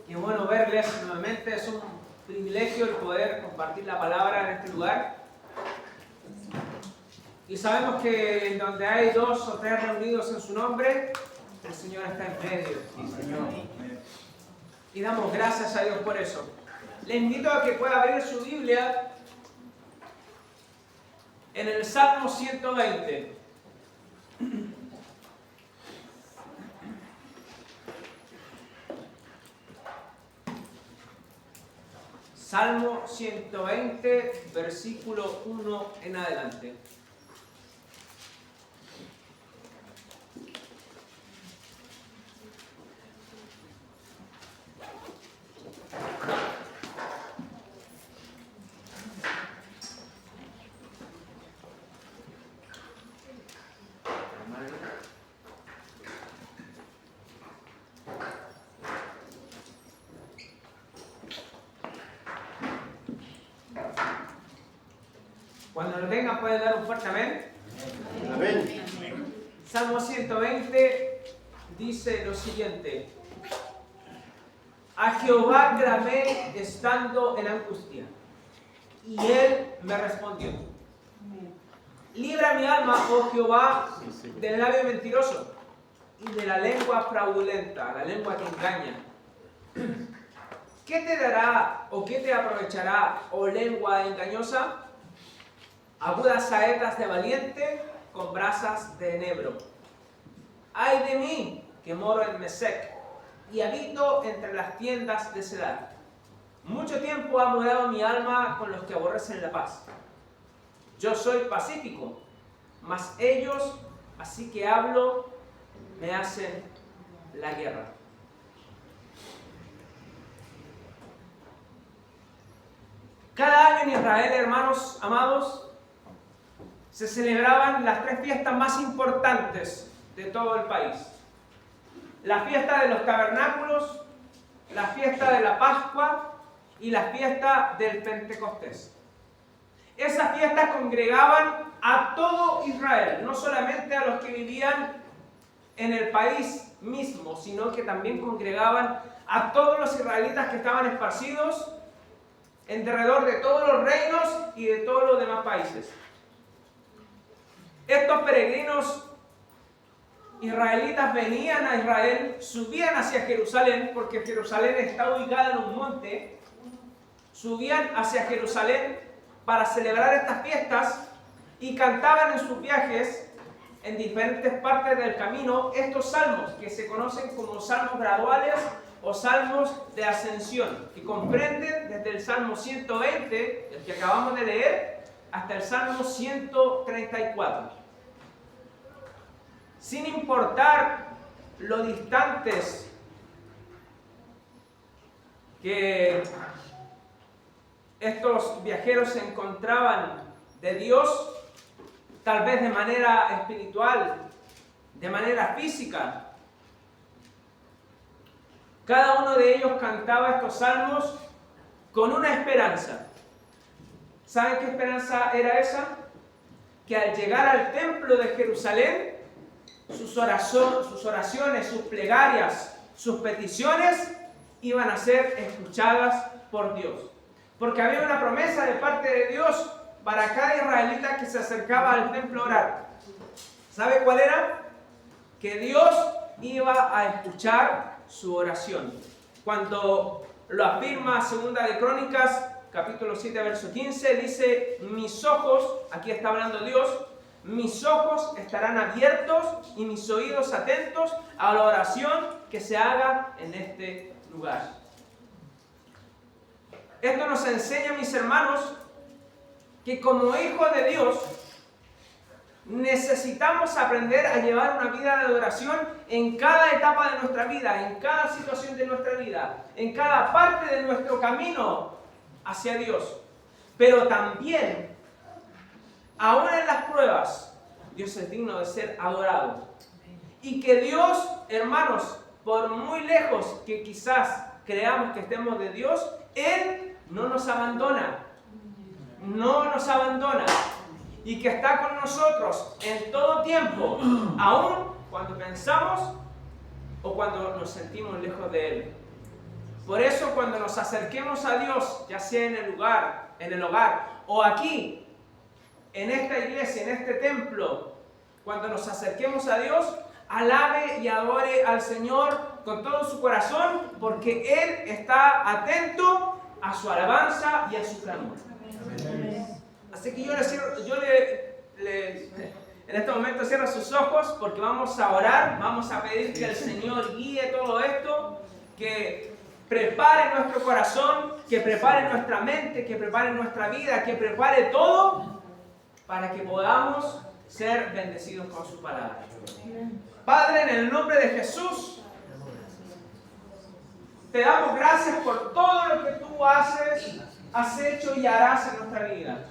Qué bueno verles nuevamente, es un privilegio el poder compartir la palabra en este lugar. Y sabemos que en donde hay dos o tres reunidos en su nombre, el Señor está en medio. Sí, Señor. Y damos gracias a Dios por eso. Le invito a que pueda abrir su Biblia en el Salmo 120. Salmo 120, versículo 1 en adelante. Cuando lo tengan pueden dar un fuerte amén. Amén. Salmo 120 dice lo siguiente: A Jehová clamé estando en angustia, y Él me respondió. Libra mi alma, oh Jehová, del labio mentiroso y de la lengua fraudulenta, la lengua que engaña. ¿Qué te dará o qué te aprovechará, oh lengua engañosa? Agudas saetas de valiente con brasas de enebro. Ay de mí, que moro en Mesec y habito entre las tiendas de Cedar. Mucho tiempo ha morado mi alma con los que aborrecen la paz. Yo soy pacífico, mas ellos, así que hablo, me hacen la guerra. Cada año en Israel, hermanos amados, se celebraban las tres fiestas más importantes de todo el país. La fiesta de los tabernáculos, la fiesta de la Pascua y la fiesta del Pentecostés. Esas fiestas congregaban a todo Israel, no solamente a los que vivían en el país mismo, sino que también congregaban a todos los israelitas que estaban esparcidos en derredor de todos los reinos y de todos los demás países. Estos peregrinos israelitas venían a Israel, subían hacia Jerusalén, porque Jerusalén está ubicada en un monte, subían hacia Jerusalén para celebrar estas fiestas y cantaban en sus viajes, en diferentes partes del camino, estos salmos que se conocen como salmos graduales o salmos de ascensión, que comprenden desde el Salmo 120, el que acabamos de leer, hasta el Salmo 134. Sin importar lo distantes que estos viajeros se encontraban de Dios, tal vez de manera espiritual, de manera física, cada uno de ellos cantaba estos salmos con una esperanza. ¿Saben qué esperanza era esa? Que al llegar al templo de Jerusalén, sus oraciones, sus plegarias, sus peticiones iban a ser escuchadas por Dios. Porque había una promesa de parte de Dios para cada israelita que se acercaba al templo a orar. ¿Sabe cuál era? Que Dios iba a escuchar su oración. Cuando lo afirma Segunda de Crónicas, capítulo 7, verso 15, dice: mis ojos, aquí está hablando Dios, mis ojos estarán abiertos y mis oídos atentos a la oración que se haga en este lugar. Esto nos enseña, mis hermanos, que como hijos de Dios necesitamos aprender a llevar una vida de adoración en cada etapa de nuestra vida, en cada situación de nuestra vida, en cada parte de nuestro camino hacia Dios. Pero también, aún en las pruebas, Dios es digno de ser adorado. Y que Dios, hermanos, por muy lejos que quizás creamos que estemos de Dios, Él no nos abandona. No nos abandona. Y que está con nosotros en todo tiempo, aún cuando pensamos o cuando nos sentimos lejos de Él. Por eso cuando nos acerquemos a Dios, ya sea en el hogar o aquí, en esta iglesia, en este templo, cuando nos acerquemos a Dios, alabe y adore al Señor con todo su corazón, porque Él está atento a su alabanza y a su clamor. Así que en este momento cierra sus ojos, porque vamos a orar, vamos a pedir que el Señor guíe todo esto, que prepare nuestro corazón, que prepare nuestra mente, que prepare nuestra vida, que prepare todo para que podamos ser bendecidos con su palabra. Padre, en el nombre de Jesús, te damos gracias por todo lo que tú has hecho y harás en nuestra vida.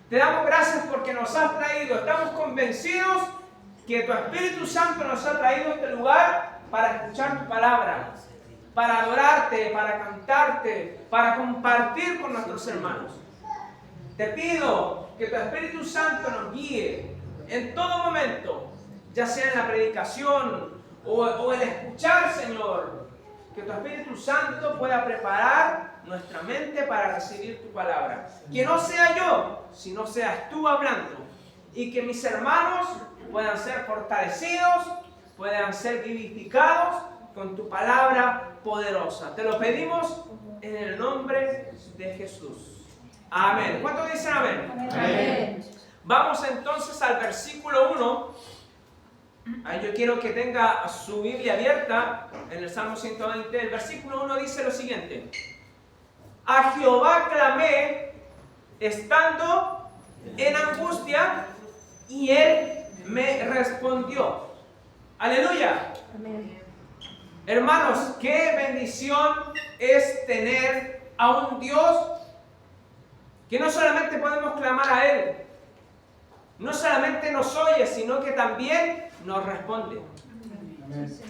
Te damos gracias porque nos has traído. Estamos convencidos que tu Espíritu Santo nos ha traído a este lugar para escuchar tu palabra, para adorarte, para cantarte, para compartir con nuestros hermanos. Te pido que tu Espíritu Santo nos guíe en todo momento, ya sea en la predicación o el escuchar, Señor. Que tu Espíritu Santo pueda preparar nuestra mente para recibir tu palabra. Que no sea yo, sino seas tú hablando. Y que mis hermanos puedan ser fortalecidos, puedan ser vivificados con tu palabra poderosa. Te lo pedimos en el nombre de Jesús. Amén. ¿Cuántos dicen amén? Amén. Vamos entonces al versículo 1. Ahí yo quiero que tenga su Biblia abierta en el Salmo 120. El versículo 1 dice lo siguiente: a Jehová clamé estando en angustia y Él me respondió. Aleluya. Amén. Hermanos, qué bendición es tener a un Dios que no solamente podemos clamar a Él, no solamente nos oye, sino que también nos responde. Amén.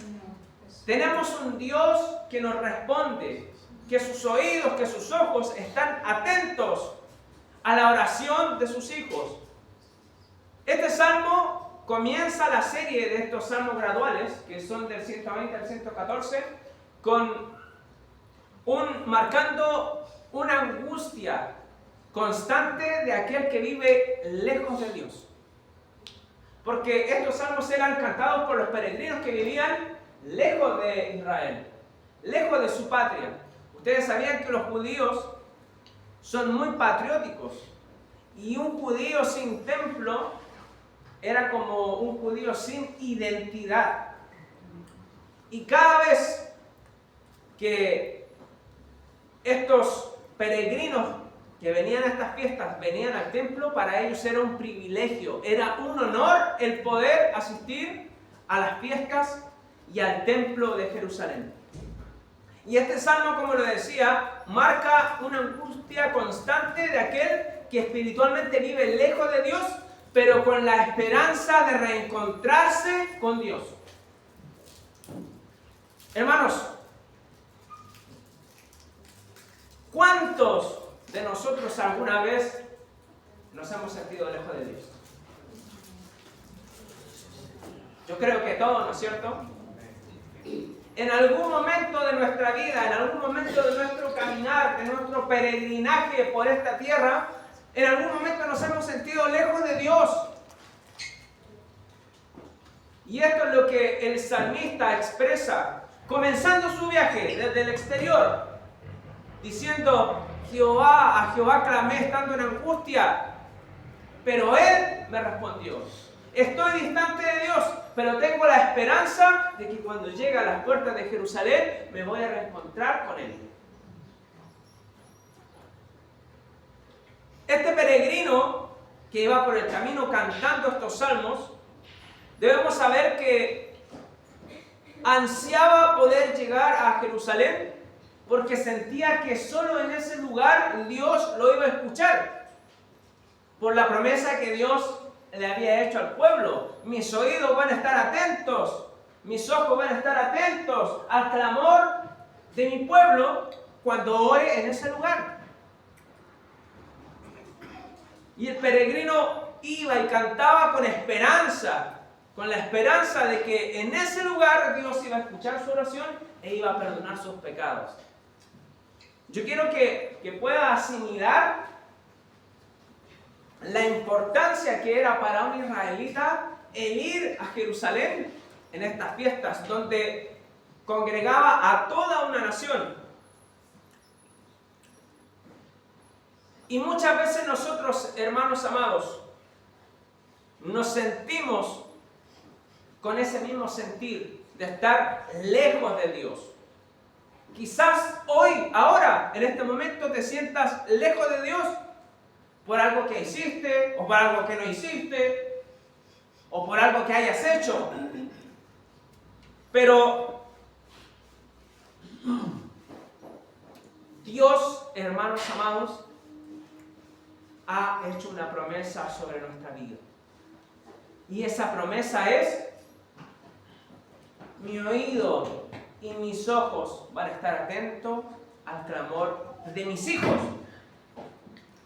Tenemos un Dios que nos responde, que sus oídos, que sus ojos están atentos a la oración de sus hijos. Este salmo comienza la serie de estos salmos graduales, que son del 120 al 114, marcando una angustia constante de aquel que vive lejos de Dios. Porque estos salmos eran cantados por los peregrinos que vivían lejos de Israel, lejos de su patria. Ustedes sabían que los judíos son muy patrióticos, y un judío sin templo era como un judío sin identidad. Y cada vez que estos peregrinos que venían a estas fiestas venían al templo, para ellos era un privilegio, era un honor el poder asistir a las fiestas y al templo de Jerusalén. Y este salmo, como lo decía, marca una angustia constante de aquel que espiritualmente vive lejos de Dios, pero con la esperanza de reencontrarse con Dios. Hermanos, ¿cuántos de nosotros alguna vez nos hemos sentido lejos de Dios? Yo creo que todos, ¿no es cierto? En algún momento de nuestra vida, en algún momento de nuestro caminar, de nuestro peregrinaje por esta tierra, en algún momento nos hemos sentido lejos de Dios. Y esto es lo que el salmista expresa, comenzando su viaje desde el exterior, diciendo: a Jehová clamé estando en angustia, pero Él me respondió. Estoy distante de Dios, pero tengo la esperanza de que cuando llegue a las puertas de Jerusalén me voy a reencontrar con Él. Este peregrino que iba por el camino cantando estos salmos, debemos saber que ansiaba poder llegar a Jerusalén porque sentía que solo en ese lugar Dios lo iba a escuchar, por la promesa que Dios le había hecho al pueblo. Mis oídos van a estar atentos, mis ojos van a estar atentos al clamor de mi pueblo cuando ore en ese lugar. Y el peregrino iba y cantaba con esperanza, con la esperanza de que en ese lugar Dios iba a escuchar su oración e iba a perdonar sus pecados. Yo quiero que pueda asimilar la importancia que era para un israelita el ir a Jerusalén en estas fiestas, donde congregaba a toda una nación. Y muchas veces nosotros, hermanos amados, nos sentimos con ese mismo sentir de estar lejos de Dios. Quizás hoy, ahora, en este momento te sientas lejos de Dios por algo que hiciste, o por algo que no hiciste, o por algo que hayas hecho. Pero Dios, hermanos amados, ha hecho una promesa sobre nuestra vida. Y esa promesa es: mi oído y mis ojos van a estar atentos al clamor de mis hijos.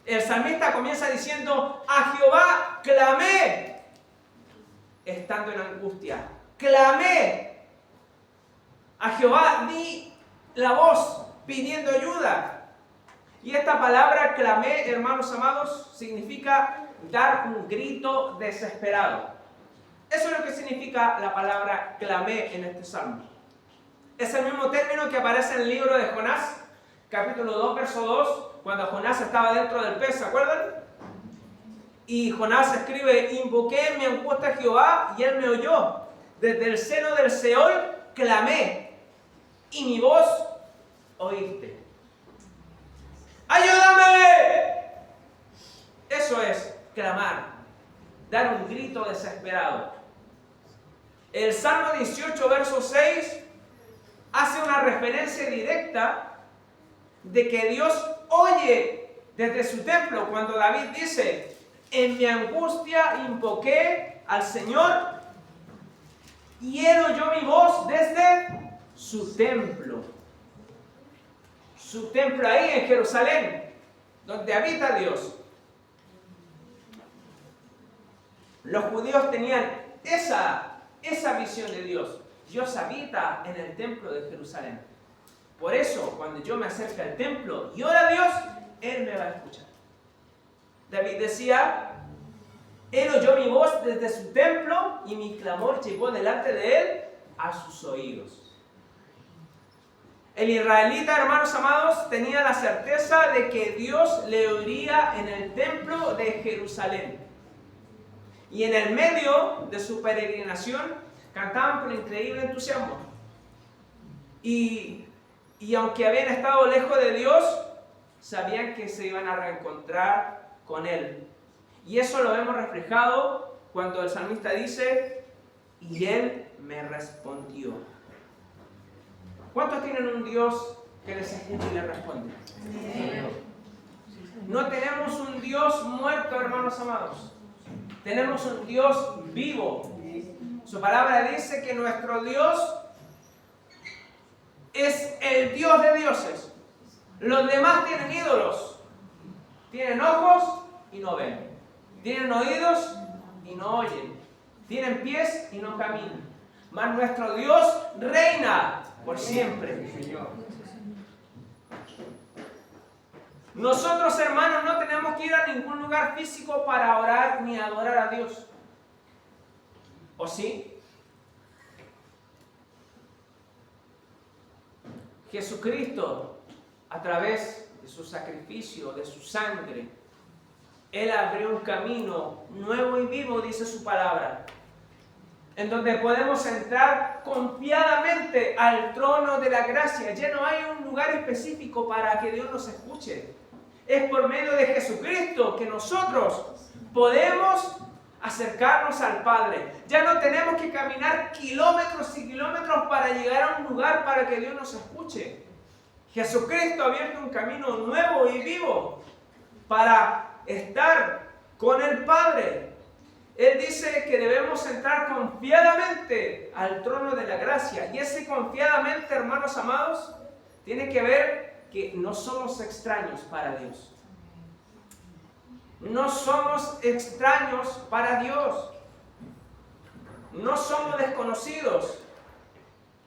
El salmista comienza diciendo: a Jehová clamé, estando en angustia. Clamé. A Jehová di la voz pidiendo ayuda. Y esta palabra clamé, hermanos amados, significa dar un grito desesperado. Eso es lo que significa la palabra clamé en este salmo. Es el mismo término que aparece en el libro de Jonás, capítulo 2, verso 2, cuando Jonás estaba dentro del pez, ¿se acuerdan? Y Jonás escribe: invoqué en mi angustia a Jehová y él me oyó. Desde el seno del Seol clamé y mi voz oíste. ¡Ayúdame! Eso es clamar, dar un grito desesperado. El Salmo 18, verso 6, hace una referencia directa de que Dios oye desde su templo, cuando David dice: en mi angustia invoqué al Señor y él oyó mi voz desde su templo. Su templo ahí en Jerusalén, donde habita Dios. Los judíos tenían esa visión de Dios. Dios habita en el templo de Jerusalén. Por eso, cuando yo me acerco al templo y oro a Dios, Él me va a escuchar. David decía: Él oyó mi voz desde su templo y mi clamor llegó delante de Él a sus oídos. El israelita, hermanos amados, tenía la certeza de que Dios le oiría en el templo de Jerusalén. Y en el medio de su peregrinación cantaban con increíble entusiasmo. Y aunque habían estado lejos de Dios, sabían que se iban a reencontrar con Él. Y eso lo vemos reflejado cuando el salmista dice: y Él me respondió. ¿Cuántos tienen un Dios que les escucha y les responde? No tenemos un Dios muerto, hermanos amados. Tenemos un Dios vivo. Su palabra dice que nuestro Dios es el Dios de dioses. Los demás tienen ídolos. Tienen ojos y no ven. Tienen oídos y no oyen. Tienen pies y no caminan. Mas nuestro Dios reina por siempre. Nosotros, hermanos, no tenemos que ir a ningún lugar físico para orar ni adorar a Dios. ¿O sí? Jesucristo, a través de su sacrificio, de su sangre, Él abrió un camino nuevo y vivo, dice su palabra, en donde podemos entrar confiadamente al trono de la gracia. Ya no hay un lugar específico para que Dios nos escuche. Es por medio de Jesucristo que nosotros podemos acercarnos al Padre. Ya no tenemos que caminar kilómetros y kilómetros para llegar a un lugar para que Dios nos escuche. Jesucristo ha abierto un camino nuevo y vivo para estar con el Padre. Él dice que debemos entrar confiadamente al trono de la gracia. Y ese confiadamente, hermanos amados, tiene que ver que no somos extraños para Dios. No somos extraños para Dios. No somos desconocidos.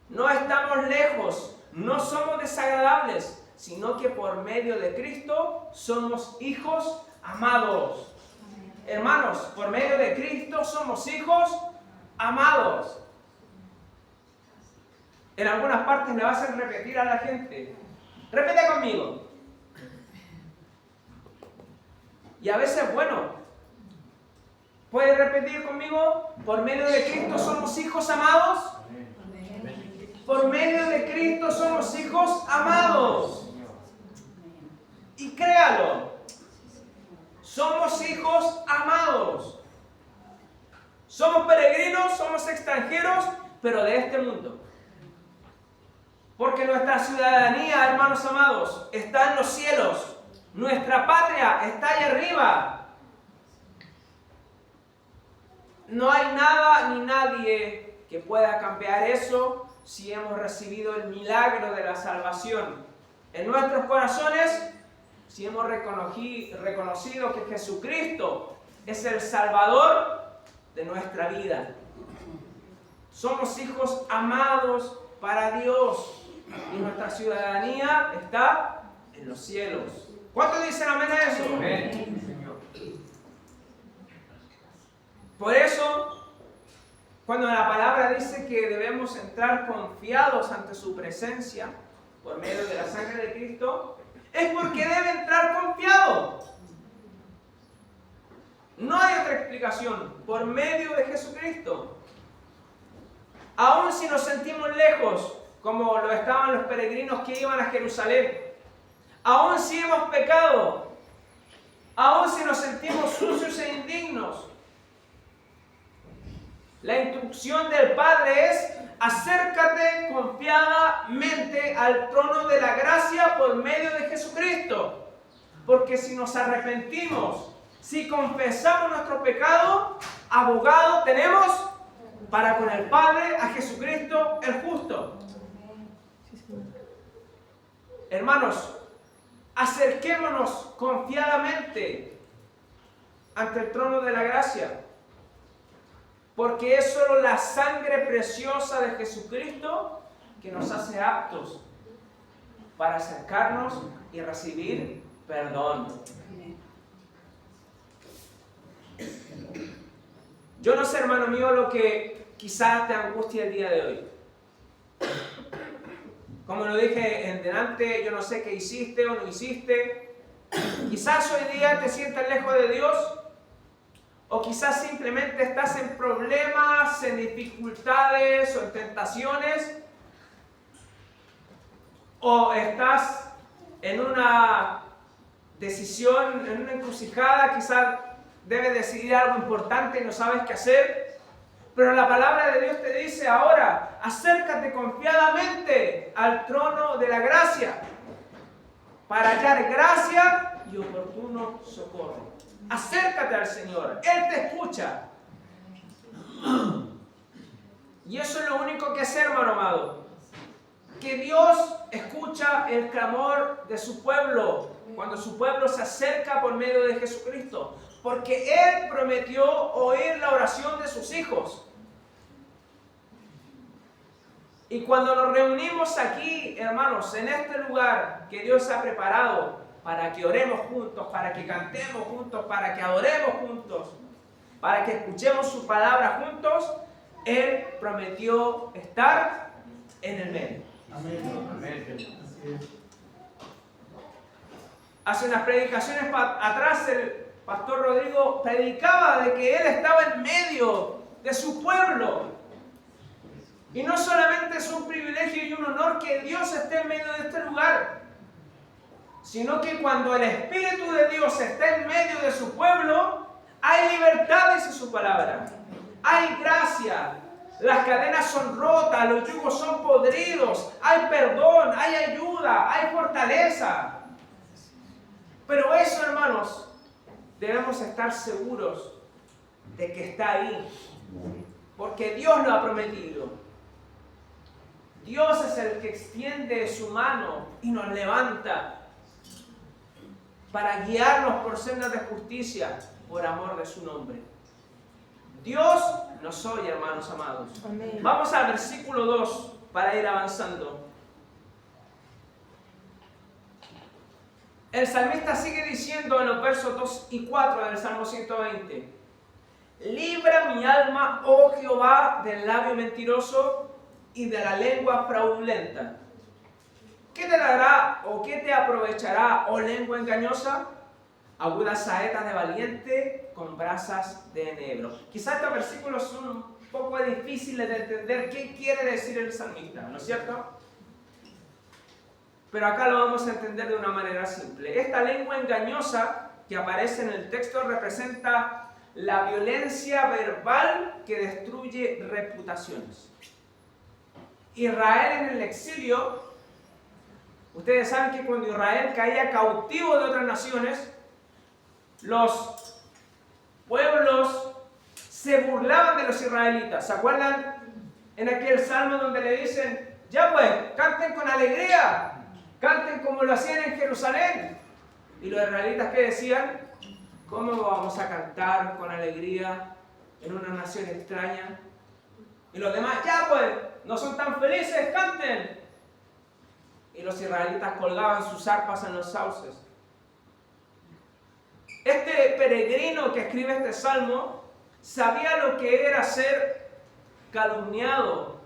No estamos lejos. No somos desagradables. sino que por medio de Cristo somos hijos amados. Hermanos, por medio de Cristo somos hijos amados. En algunas partes le vas a repetir a la gente. Repite conmigo. Y a veces, bueno, ¿puedes repetir conmigo? Por medio de Cristo somos hijos amados. Por medio de Cristo somos hijos amados. Y créalo, somos hijos amados. Somos peregrinos, somos extranjeros, pero de este mundo. Porque nuestra ciudadanía, hermanos amados, está en los cielos. Nuestra patria está allá arriba. No hay nada ni nadie que pueda cambiar eso si hemos recibido el milagro de la salvación en nuestros corazones, si hemos reconocido que Jesucristo es el Salvador de nuestra vida. Somos hijos amados para Dios y nuestra ciudadanía está en los cielos. ¿Cuántos dicen amén a eso? Amén. Por eso, cuando la palabra dice que debemos entrar confiados ante su presencia por medio de la sangre de Cristo, es porque debe entrar confiado. No hay otra explicación. Por medio de Jesucristo. Aun si nos sentimos lejos, como lo estaban los peregrinos que iban a Jerusalén, aun si hemos pecado, aun si nos sentimos sucios e indignos, la instrucción del Padre es: acércate confiadamente al trono de la gracia por medio de Jesucristo. Porque si nos arrepentimos, si confesamos nuestro pecado, abogado tenemos para con el Padre a Jesucristo el justo. Hermanos, acerquémonos confiadamente ante el trono de la gracia. Porque es solo la sangre preciosa de Jesucristo que nos hace aptos para acercarnos y recibir perdón. Yo no sé, hermano mío, lo que quizás te angustia el día de hoy. Como lo dije en delante, yo no sé qué hiciste o no hiciste. Quizás hoy día te sientas lejos de Dios. O quizás simplemente estás en problemas, en dificultades o en tentaciones. O estás en una decisión, en una encrucijada, quizás debes decidir algo importante y no sabes qué hacer. Pero la palabra de Dios te dice ahora: acércate confiadamente al trono de la gracia para hallar gracia y oportuno socorro. Acércate al Señor, Él te escucha. Y eso es lo único que sé, hermano amado. Que Dios escucha el clamor de su pueblo cuando su pueblo se acerca por medio de Jesucristo. Porque Él prometió oír la oración de sus hijos. Y cuando nos reunimos aquí, hermanos, en este lugar que Dios ha preparado para que oremos juntos, para que cantemos juntos, para que adoremos juntos, para que escuchemos su palabra juntos, Él prometió estar en el medio. Amén. Amén. Hace unas predicaciones atrás el pastor Rodrigo predicaba de que Él estaba en medio de su pueblo. Y no solamente es un privilegio y un honor que Dios esté en medio de este lugar, sino que cuando el Espíritu de Dios está en medio de su pueblo, hay libertad, dice su palabra. Hay gracia. Las cadenas son rotas, los yugos son podridos, hay perdón, hay ayuda, hay fortaleza. Pero eso, hermanos, debemos estar seguros de que está ahí, porque Dios lo ha prometido. Dios es el que extiende su mano y nos levanta para guiarnos por sendas de justicia por amor de su nombre. Dios nos oye, hermanos amados. Amén. Vamos al versículo 2 para ir avanzando. el salmista sigue diciendo en los versos 2 y 4 del Salmo 120, libra mi alma, oh Jehová, del labio mentiroso y de la lengua fraudulenta. ¿Qué te dará o qué te aprovechará, oh lengua engañosa? Agudas saetas de valiente con brasas de enebro. Quizás estos versículos son un poco difíciles de entender qué quiere decir el salmista, ¿no es cierto? Pero acá lo vamos a entender de una manera simple. Esta lengua engañosa que aparece en el texto representa la violencia verbal que destruye reputaciones. Israel en el exilio, ustedes saben que cuando Israel caía cautivo de otras naciones, los pueblos se burlaban de los israelitas. ¿Se acuerdan en aquel salmo donde le dicen, ya pues, canten con alegría, canten como lo hacían en Jerusalén? Y los israelitas, ¿qué decían? ¿Cómo vamos a cantar con alegría en una nación extraña? Y los demás, ya pues, no son tan felices, canten. Y los israelitas colgaban sus arpas en los sauces. Este peregrino que escribe este salmo sabía lo que era ser calumniado,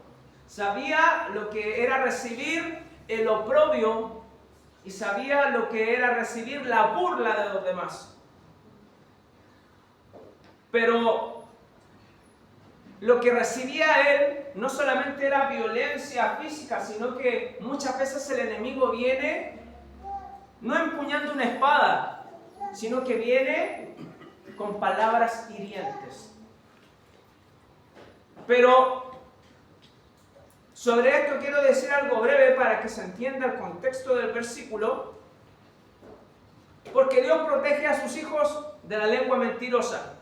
sabía lo que era recibir el oprobio y sabía lo que era recibir la burla de los demás. Pero lo que recibía él no solamente era violencia física, sino que muchas veces el enemigo viene no empuñando una espada, sino que viene con palabras hirientes. Pero sobre esto quiero decir algo breve para que se entienda el contexto del versículo, porque Dios protege a sus hijos de la lengua mentirosa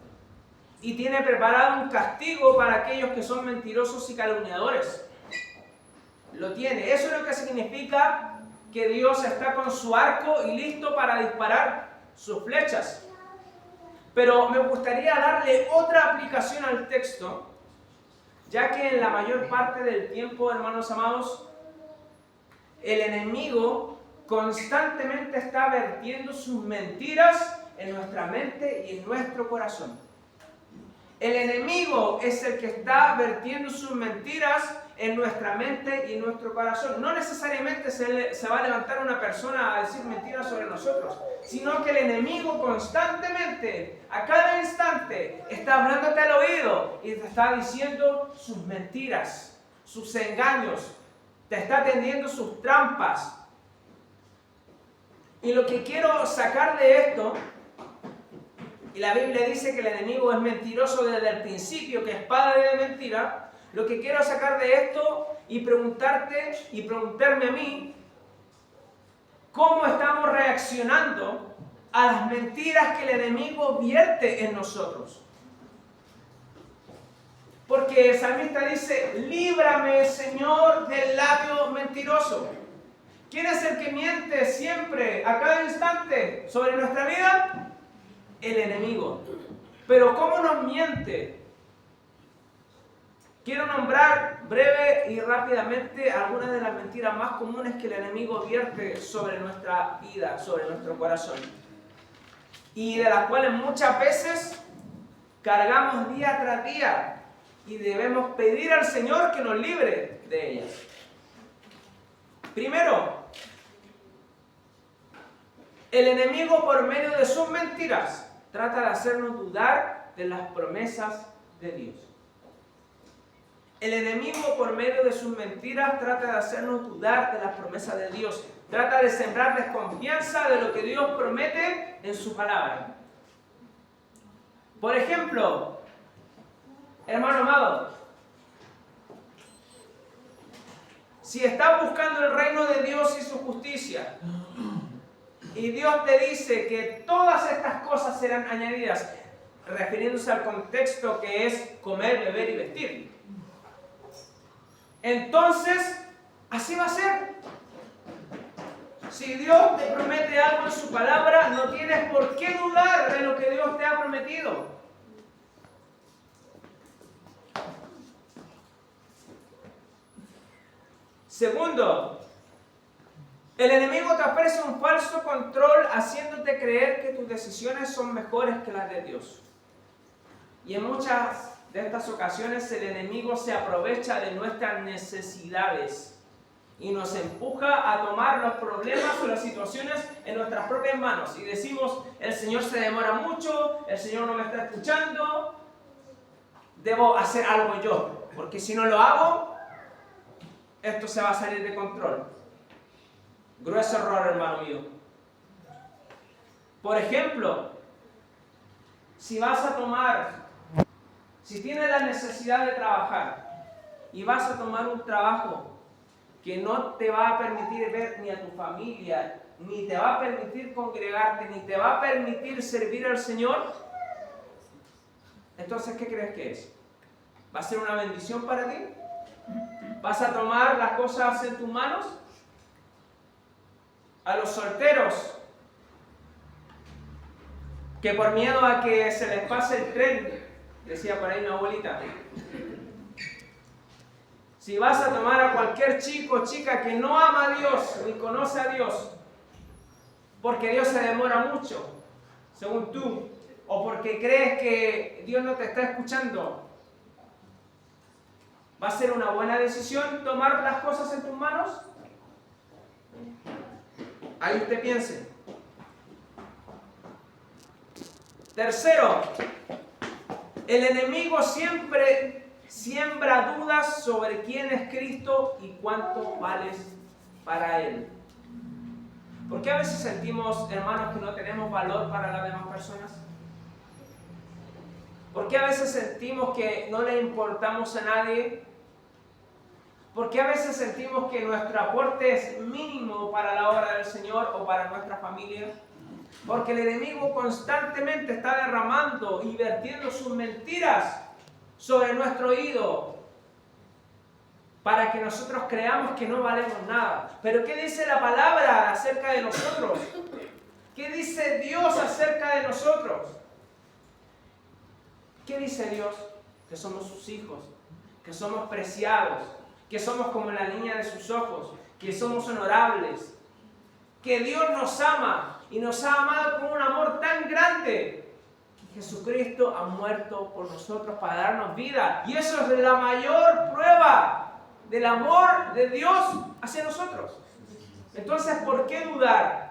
y tiene preparado un castigo para aquellos que son mentirosos y calumniadores. Lo tiene. Eso es lo que significa que Dios está con su arco y listo para disparar sus flechas. Pero me gustaría darle otra aplicación al texto, ya que en la mayor parte del tiempo, hermanos amados, el enemigo constantemente está vertiendo sus mentiras en nuestra mente y en nuestro corazón. El enemigo es el que está vertiendo sus mentiras en nuestra mente y en nuestro corazón. No necesariamente se va a levantar una persona a decir mentiras sobre nosotros, sino que el enemigo constantemente, a cada instante, está hablándote al oído y te está diciendo sus mentiras, sus engaños, te está tendiendo sus trampas. Y lo que quiero sacar de esto, y la Biblia dice que el enemigo es mentiroso desde el principio, que es padre de mentira. Lo que quiero sacar de esto y preguntarte y preguntarme a mí, ¿cómo estamos reaccionando a las mentiras que el enemigo vierte en nosotros? Porque el salmista dice, líbrame, Señor, del labio mentiroso. ¿Quién es el que miente siempre, a cada instante, sobre nuestra vida? El enemigo. Pero ¿cómo nos miente? Quiero nombrar breve y rápidamente algunas de las mentiras más comunes que el enemigo vierte sobre nuestra vida, sobre nuestro corazón, y de las cuales muchas veces cargamos día tras día y debemos pedir al Señor que nos libre de ellas. Primero, el enemigo, por medio de sus mentiras, trata de hacernos dudar de las promesas de Dios. El enemigo, por medio de sus mentiras, trata de hacernos dudar de las promesas de Dios. Trata de sembrar desconfianza de lo que Dios promete en su palabra. Por ejemplo, hermano amado, si estás buscando el reino de Dios y su justicia, y Dios te dice que todas estas cosas serán añadidas, refiriéndose al contexto que es comer, beber y vestir, entonces así va a ser. Si Dios te promete algo en su palabra, no tienes por qué dudar de lo que Dios te ha prometido. Segundo, El enemigo te ofrece un falso control haciéndote creer que tus decisiones son mejores que las de Dios. Y en muchas de estas ocasiones el enemigo se aprovecha de nuestras necesidades y nos empuja a tomar los problemas o las situaciones en nuestras propias manos. Y decimos, el Señor se demora mucho, el Señor no me está escuchando, debo hacer algo yo, porque si no lo hago, esto se va a salir de control. Grueso error, hermano mío. Por ejemplo, si tienes la necesidad de trabajar y vas a tomar un trabajo que no te va a permitir ver ni a tu familia, ni te va a permitir congregarte, ni te va a permitir servir al Señor, entonces, ¿qué crees que es? ¿Va a ser una bendición para ti? ¿Vas a tomar las cosas en tus manos? A los solteros que por miedo a que se les pase el tren, decía por ahí mi abuelita, si vas a tomar a cualquier chico o chica que no ama a Dios ni conoce a Dios, porque Dios se demora mucho, según tú, o porque crees que Dios no te está escuchando, ¿va a ser una buena decisión tomar las cosas en tus manos? Ahí usted piense. Tercero, el enemigo siempre siembra dudas sobre quién es Cristo y cuánto vales para Él. ¿Por qué a veces sentimos, hermanos, que no tenemos valor para las demás personas? ¿Por qué a veces sentimos que no le importamos a nadie? ¿Por qué a veces sentimos que nuestro aporte es mínimo para la obra del Señor o para nuestra familia? Porque el enemigo constantemente está derramando y vertiendo sus mentiras sobre nuestro oído para que nosotros creamos que no valemos nada. Pero ¿qué dice la palabra acerca de nosotros? ¿Qué dice Dios acerca de nosotros? ¿Qué dice Dios? Que somos sus hijos, que somos preciados, que somos como la niña de sus ojos, que somos honorables, que Dios nos ama y nos ha amado con un amor tan grande que Jesucristo ha muerto por nosotros para darnos vida. Y eso es la mayor prueba del amor de Dios hacia nosotros. Entonces, ¿por qué dudar?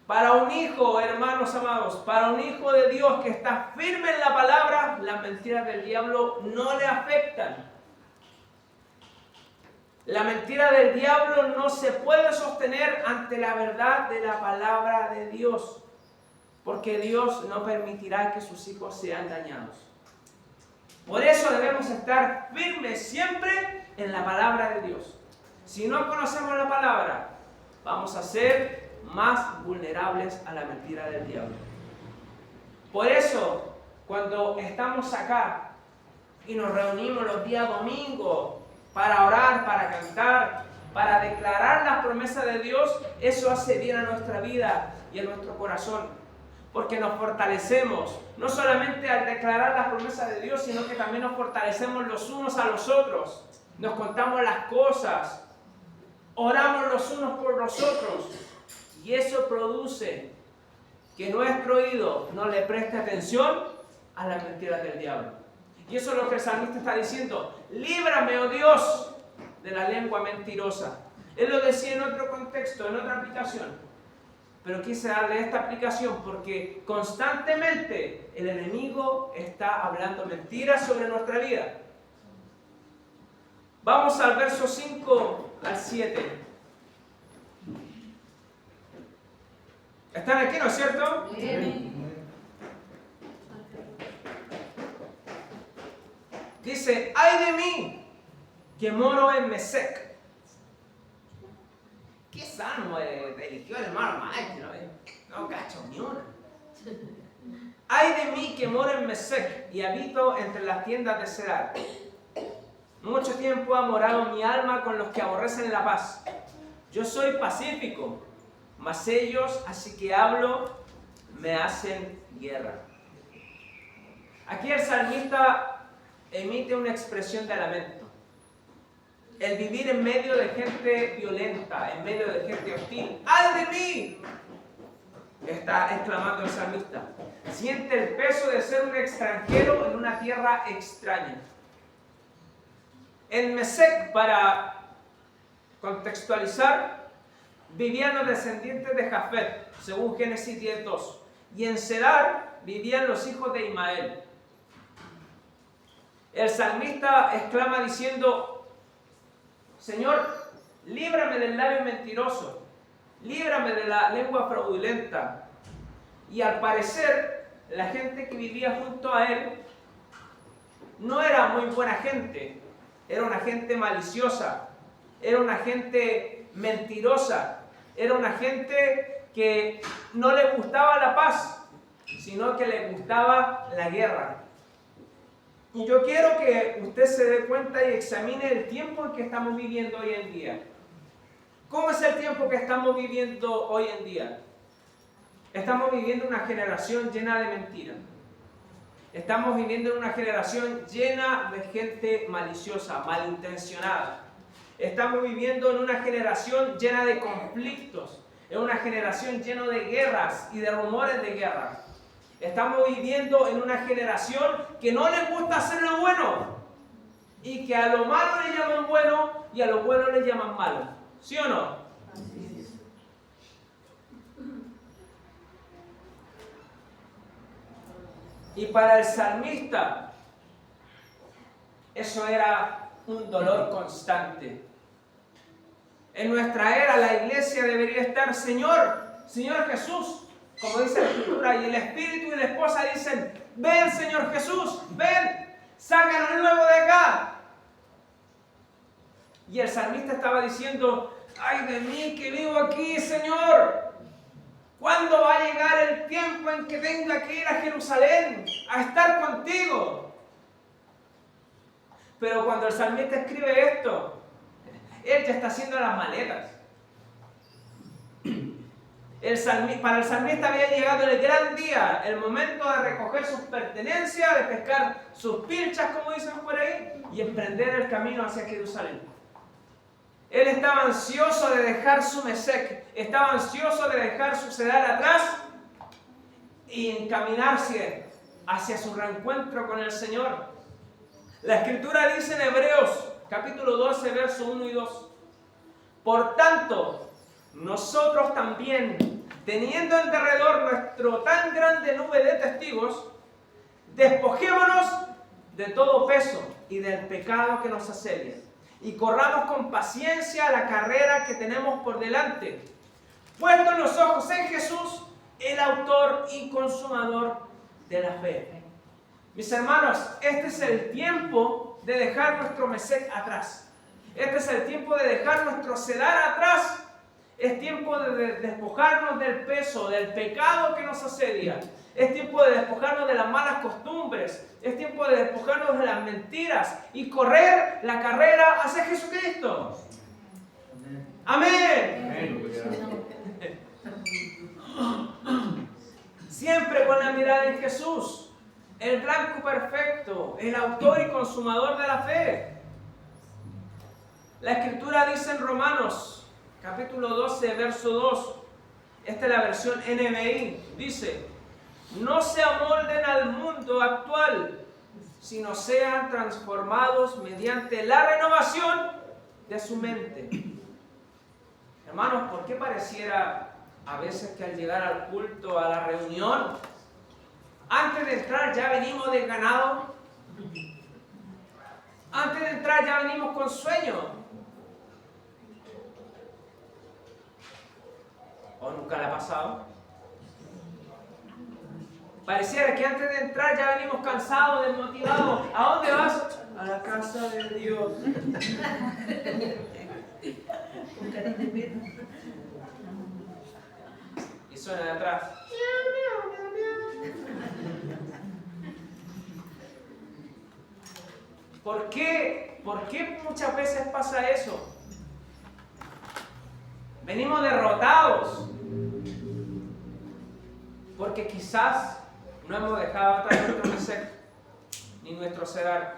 Para un hijo, hermanos amados, para un hijo de Dios que está firme en la palabra, las mentiras del diablo no le afectan. La mentira del diablo no se puede sostener ante la verdad de la palabra de Dios, porque Dios no permitirá que sus hijos sean dañados. Por eso debemos estar firmes siempre en la palabra de Dios. Si no conocemos la palabra, vamos a ser más vulnerables a la mentira del diablo. Por eso, cuando estamos acá y nos reunimos los días domingos para orar, para cantar, para declarar las promesas de Dios, eso hace bien a nuestra vida y a nuestro corazón, porque nos fortalecemos, no solamente al declarar las promesas de Dios, sino que también nos fortalecemos los unos a los otros, nos contamos las cosas, oramos los unos por los otros, y eso produce que nuestro oído no le preste atención a las mentiras del diablo. Y eso es lo que el salmista está diciendo: líbrame, oh Dios, de la lengua mentirosa. Él lo decía en otro contexto, en otra aplicación, pero quise darle esta aplicación porque constantemente el enemigo está hablando mentiras sobre nuestra vida. Vamos al verso 5 al 7. ¿Están aquí, no es cierto? Dice: ¡ay de mí, que moro en Mesec! ¿Qué salmo eligió el hermano maestro? No cacho ni una. ¡Ay de mí, que moro en Mesec y habito entre las tiendas de Sedar! Mucho tiempo ha morado mi alma con los que aborrecen la paz. Yo soy pacífico, mas ellos, así que hablo, me hacen guerra. Aquí el salmista emite una expresión de lamento. el vivir en medio de gente violenta, en medio de gente hostil. ¡Ay de mí!, está exclamando el salmista. Siente el peso de ser un extranjero en una tierra extraña. En Mesec, para contextualizar, vivían los descendientes de Jafet, según Génesis 10:2. Y en Sedar vivían los hijos de Ismael. El salmista exclama diciendo: Señor, líbrame del labio mentiroso, líbrame de la lengua fraudulenta. Y al parecer, la gente que vivía junto a él no era muy buena gente, era una gente maliciosa, era una gente mentirosa, era una gente que no le gustaba la paz, sino que le gustaba la guerra. Y yo quiero que usted se dé cuenta y examine el tiempo en que estamos viviendo hoy en día. ¿Cómo es el tiempo que estamos viviendo hoy en día? Estamos viviendo una generación llena de mentiras. Estamos viviendo en una generación llena de gente maliciosa, malintencionada. Estamos viviendo en una generación llena de conflictos, en una generación llena de guerras y de rumores de guerra. Estamos viviendo en una generación que no le gusta hacer lo bueno y que a lo malo le llaman bueno y a lo bueno le llaman malo. ¿Sí o no? Así es. Y para el salmista, eso era un dolor constante. En nuestra era, la iglesia debería estar: Señor, Señor Jesús, como dice la Escritura, y el Espíritu y la esposa dicen: ven, Señor Jesús, ven, sácanos luego de acá. Y el salmista estaba diciendo: ay de mí que vivo aquí, Señor. ¿Cuándo va a llegar el tiempo en que tenga que ir a Jerusalén a estar contigo? Pero cuando el salmista escribe esto, él ya está haciendo las maletas. Para el salmista había llegado el gran día, el momento de recoger sus pertenencias, de pescar sus pilchas, como dicen por ahí, y emprender el camino hacia Jerusalén. Él estaba ansioso de dejar su Mesec, estaba ansioso de dejar su Sedar atrás y encaminarse hacia su reencuentro con el Señor. La Escritura dice en Hebreos, capítulo 12, versos 1 y 2. Por tanto, nosotros también, teniendo en derredor nuestro tan grande nube de testigos, despojémonos de todo peso y del pecado que nos asedia, y corramos con paciencia la carrera que tenemos por delante, puestos los ojos en Jesús, el autor y consumador de la fe. Mis hermanos, este es el tiempo de dejar nuestro Mesec atrás. Este es el tiempo de dejar nuestro Sedar atrás. Es tiempo de despojarnos del peso, del pecado que nos asedia. Es tiempo de despojarnos de las malas costumbres. Es tiempo de despojarnos de las mentiras y correr la carrera hacia Jesucristo. Amén. Siempre con la mirada en Jesús, el blanco perfecto, el autor y consumador de la fe. La Escritura dice en Romanos, capítulo 12, verso 2, esta es la versión NBI, dice: no se amolden al mundo actual, sino sean transformados mediante la renovación de su mente. Hermanos, ¿por qué pareciera a veces que al llegar al culto, a la reunión, antes de entrar ya venimos desganados? Antes de entrar ya venimos con sueño. ¿O nunca le ha pasado? Pareciera que antes de entrar ya venimos cansados, desmotivados. ¿A dónde vas? A la casa de Dios. Y suena de atrás: ¿por qué? ¿Por qué muchas veces pasa eso? Venimos derrotados porque quizás no hemos dejado atrás nuestro Mesec ni nuestro Sedar.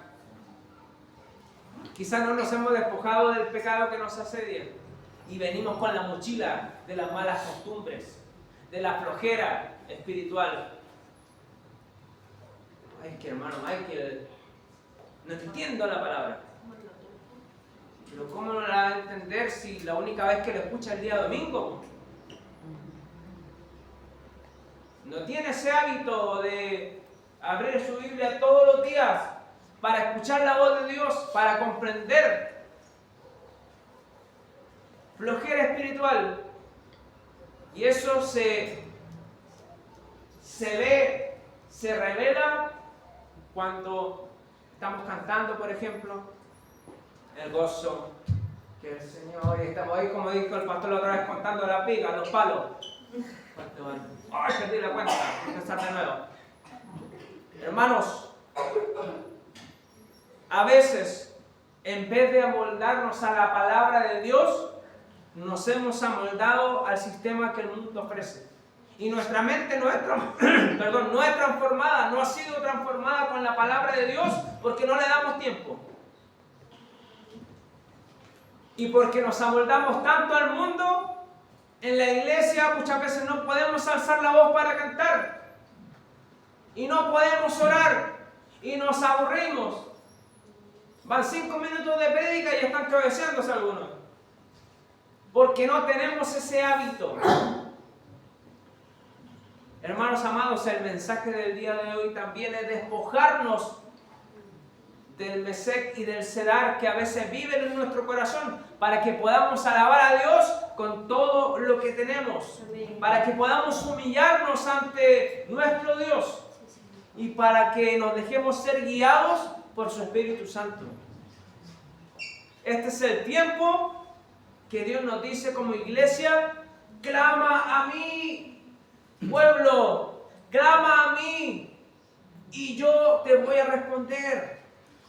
Quizás no nos hemos despojado del pecado que nos asedia y venimos con la mochila de las malas costumbres, de la flojera espiritual. Ay, que hermano Michael, no entiendo la palabra. Pero ¿cómo no la va a entender si la única vez que lo escucha el día domingo? No tiene ese hábito de abrir su Biblia todos los días para escuchar la voz de Dios, para comprender. Flojera espiritual. Y eso se ve, se revela cuando estamos cantando, por ejemplo, el gozo que el Señor, y estamos ahí, como dijo el pastor la otra vez, contando la piga, los palos. ¿Cuánto van? ¡Ay, perdí la cuenta! Voy a empezar de nuevo. Hermanos, a veces, en vez de amoldarnos a la palabra de Dios, nos hemos amoldado al sistema que el mundo ofrece. Y nuestra mente no es transformada, no ha sido transformada con la palabra de Dios porque no le damos tiempo. Y porque nos amoldamos tanto al mundo, en la iglesia muchas veces no podemos alzar la voz para cantar. Y no podemos orar. Y nos aburrimos. Van 5 minutos de prédica y ya están cabeceándose algunos. Porque no tenemos ese hábito. Hermanos amados, el mensaje del día de hoy también es despojarnos del Mesec y del Cedar que a veces viven en nuestro corazón, para que podamos alabar a Dios con todo lo que tenemos, para que podamos humillarnos ante nuestro Dios y para que nos dejemos ser guiados por su Espíritu Santo. Este es el tiempo que Dios nos dice como iglesia: clama a mí, pueblo, clama a mí y yo te voy a responder.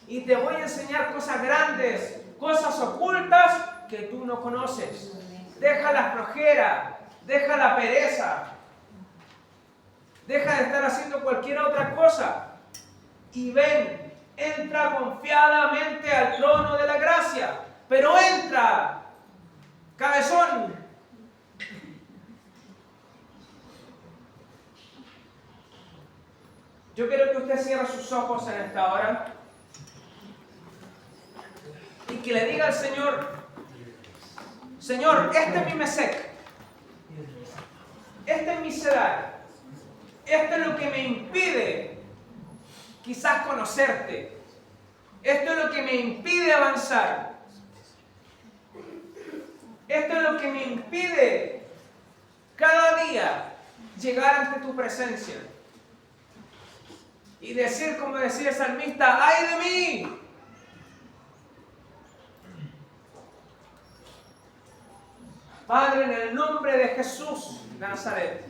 Y te voy a enseñar cosas grandes, cosas ocultas que tú no conoces. Deja la flojera, deja la pereza, deja de estar haciendo cualquier otra cosa. Y ven, entra confiadamente al trono de la gracia. Pero entra, cabezón. Yo quiero que usted cierre sus ojos en esta hora. Y que le diga al Señor: Señor, este es mi Mesec, este es mi Cedar, esto es lo que me impide quizás conocerte, esto es lo que me impide avanzar, esto es lo que me impide cada día llegar ante tu presencia y decir, como decía el salmista: ¡ay de mí! Padre, en el nombre de Jesús de Nazaret,